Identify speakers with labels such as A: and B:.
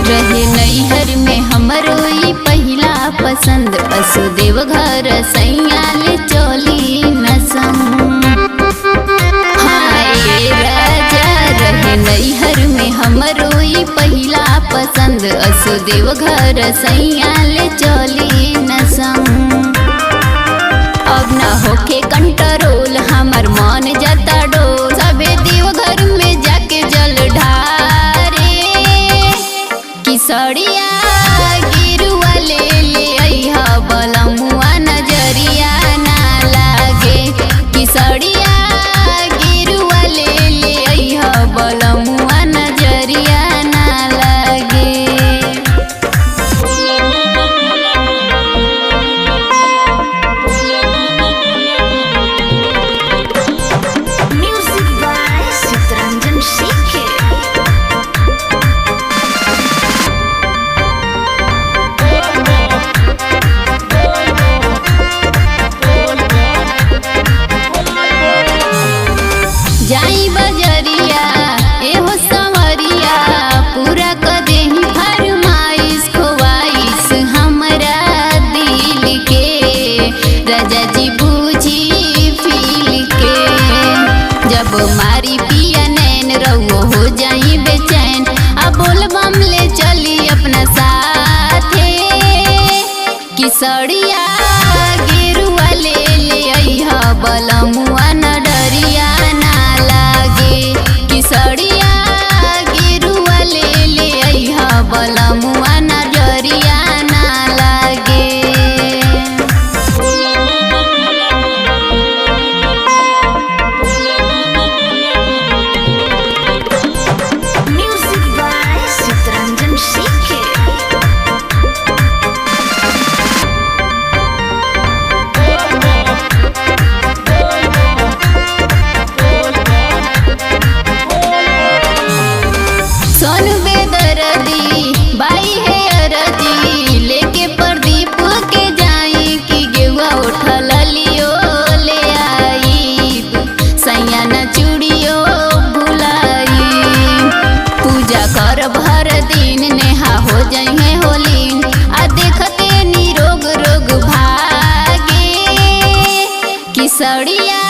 A: रहे नैहर में हमरो ई पहिला पसंद, असुदेव घर सैयाल चोली नसम। हाय राजा रहे नैहर में हमरो ई पहिला पसंद, असुदेव घर सैयाल चोली नसम। अब ना होके कंट्रोल हमर मन जाता डोल, सबे देव घर में जाके जल ढारे। किसड़िया गिरुआ ले अइहा बलमुआ नजरिया ना लागे, किसड़िया गिरुआ ले अइहा बलमुआ नजरिया ना लागे। जाई बजरिया एहो संवरिया, पूरा क देही फरमाइश ख्वाइश हमरा दिल के। राजा जी बूझी फील के, जब मारी पिया नैन रहो हो जाई बेचैन। अब बोलबम ले चली अपना साथे, किसड़िया गिरुआ ले अइहा बलमुआ न डरिया ना लागे, किसड़िया गिरुआ ले अइहा बलमुआ न डरिया ना लागे। सोनू बेदर्दी बाई है अरजी, लेके प्रदीप के जाई कि गेहुआ उठल लियो ले आई। सैया न चूड़ियो भुलाई, पूजा कर भर दिन नेहा हो जाइए होलीन। आ देखते निरोग रोग भागे, किसड़िया